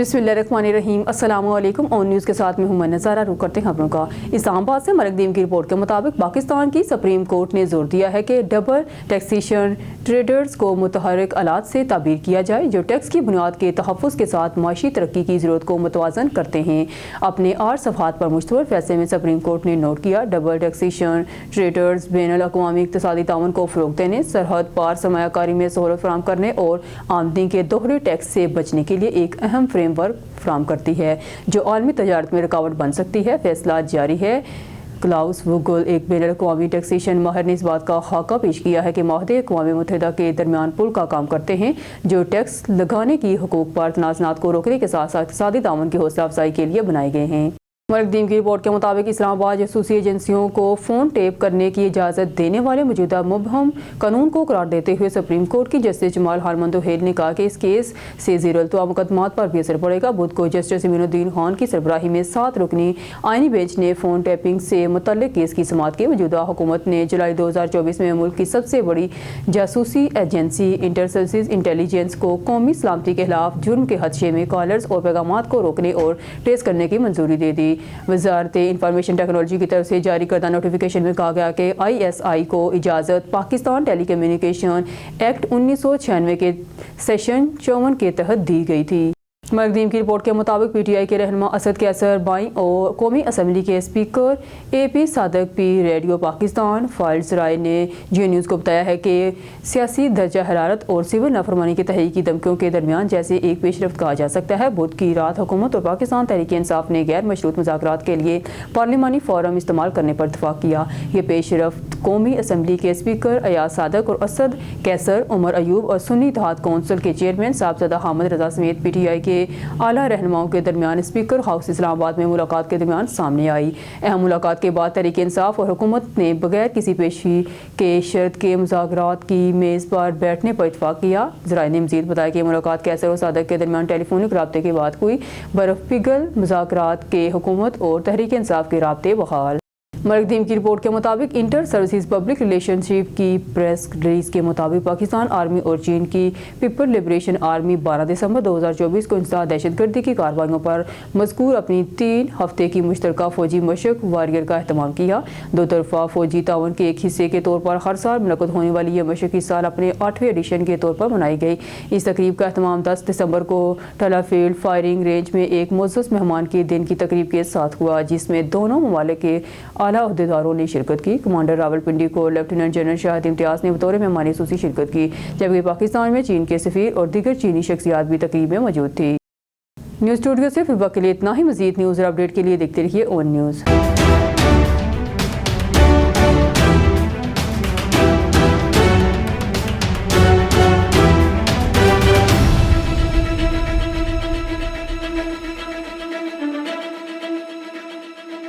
बिस्मिल्लाहिर्रहमानिर्रहीम। अस्सलाम वालेकुम। ऑन न्यूज़ के साथ में हूं नज़ारा। रुक करते हैं खबरों का। इस्लामाबाद से मरकदीम की रिपोर्ट के मुताबिक पाकिस्तान की सुप्रीम कोर्ट ने जोर दिया है कि डबल टैक्सेशन ट्रेडर्स को मुतहर्रिक आलात से ताबीर किया जाए जो टैक्स की बुनियाद के तहफ़्फ़ुज़ के साथ माशी तरक्की की ज़रूरत को मुतवाज़न करते हैं। अपने 8 सफ़हात पर मुश्तमिल फैसले में सुप्रीम कोर्ट ने नोट किया, डबल टैक्सेशन ट्रेडर्स बैनुल अक़वामी इक़्तिसादी ताउन को फ़रोग़ देने, सरहद पार सरमायाकारी में सहूलत फराहम करने और आमदनी के दोहरे टैक्स से बचने के लिए एक अहम फ्रेमवर्क फराहम करती है जो आलमी तजारत में रुकावट बन सकती है। फैसला जारी है। क्लाउस वुगल, एक बैनुल-अक़वामी टैक्सेशन माहिर ने इस बात का खाका पेश किया है कि माहदे अक़वाम मुत्तहिदा के दरमियान पुल का काम करते हैं जो टैक्स लगाने की हुकूक पर तनाज़ुरात को रोकने के साथ साथ इक़्तिसादी ताउन की हौसला अफजाई के लिए बनाए गए हैं। मरकदीम की रिपोर्ट के मुताबिक इस्लामाबाद जासूसी एजेंसियों को फ़ोन टेप करने की इजाज़त देने वाले मौजूदा मुबहम कानून को करार देते हुए सुप्रीम कोर्ट की जस्टिस जमाल हारमंदोहेल ने कहा कि इस केस से ज़ेर-उल-तवा मुकदमात पर भी असर पड़ेगा। बुध को जस्टिस इमानुद्दीन खान की सरबराही में 7 रुकनी आइनी बेंच ने फ़ोन टैपिंग से मुतल्लिक केस की समाअत की। मौजूदा हुकूमत ने जुलाई 2024 में मुल्क की सबसे बड़ी जासूसी एजेंसी इंटर सर्विसेज इंटेलिजेंस को कौमी सलामती के खिलाफ जुर्म के हदशे में कॉलर्स और पैगामात को रोकने और ट्रेस करने की मंजूरी दे दी। वज़ारत इंफॉर्मेशन टेक्नोलॉजी की तरफ से जारी करदा नोटिफिकेशन में कहा गया कि ISI को इजाज़त पाकिस्तान टेली कम्युनिकेशन एक्ट 1996 के सेक्शन 54 के तहत दी गई थी। मरकदीम की रिपोर्ट के मुताबिक PTI के रहनुमा असद कैसर बाई और कौमी असम्बली के स्पीकर AP सादक पी रेडियो पाकिस्तान फाइल्स राय ने जी न्यूज़ को बताया है कि सियासी दर्जा हरारत और सिविल नाफरमानी की तहरीक की धमकियों के दरमियान जैसे एक पेशरफ्त कहा जा सकता है। बुध की रात हुकूमत और पाकिस्तान तहरीक इंसाफ ने गैर मशरूत मुज़ाकरात के लिए पार्लिमानी फोरम इस्तेमाल करने पर इत्तफाक किया। ये पेशरफ्त कौमी असम्बली के स्पीकर अयाज सादक और असद कैसर, उमर अयूब और सुन्नी इत्तेहाद कौंसिल के चेयरमैन साहबजादा हामिद रजा समेत PTI के आला रहनुमाओं के दरमियान स्पीकर हाउस इस्लामाबाद में मुलाकात के दरमियान सामने आई। अहम मुलाकात के बाद तहरीक इंसाफ और हुकूमत ने बगैर किसी पेशी के शर्त के मुज़ाकरात की मेज़ पर बैठने पर इत्तफाक किया। ज़राए ने मज़ीद बताया कि मुलाकात कैसर और सादक के दरमियान टेलीफोनिक राब्ते के बाद हुई। बर्फ पिघल मुज़ाकरात के हुकूमत और तहरीक इंसाफ के राब्ते बहाल। मरकदीम की रिपोर्ट के मुताबिक इंटर सर्विसेज पब्लिक रिलेशनशिप की प्रेस रिलीज के मुताबिक पाकिस्तान आर्मी और चीन की पीपल लिबरेशन आर्मी 12 दिसंबर 2024 को इंसदाद दहशतगर्दी की कार्रवाइयों पर मज़कूर अपनी 3 हफ्ते की मुश्तरका फौजी मशक वॉरियर का अहतमाम किया। दो तरफा फौजी ताउन के एक हिस्से के तौर पर हर साल मुनक़द होने वाली यह मशक इस साल अपने 8वें एडिशन के तौर पर मनाई गई। इस तकरीब का अहतमाम 10 दिसंबर को टलाफील्ड फायरिंग रेंज में एक मुअज़्ज़ज़ मेहमान के दिन की तकरीब के साथ हुआ जिसमें दोनों ममालिक के आला अहदेदारों ने शिरकत की। कमांडर रावलपिंडी को लेफ्टिनेंट जनरल शाहिद इम्तियाज़ ने बतौर मेहमानी ख़ुसूसी शिरकत की, जबकि पाकिस्तान में चीन के सफ़ीर और दीगर चीनी शख्सियात भी तकरीब में मौजूद थी। न्यूज़ स्टूडियो से फिर वक्त के लिए इतना ही। मज़ीद न्यूज़ और अपडेट के लिए देखते रहिए ऑन न्यूज़।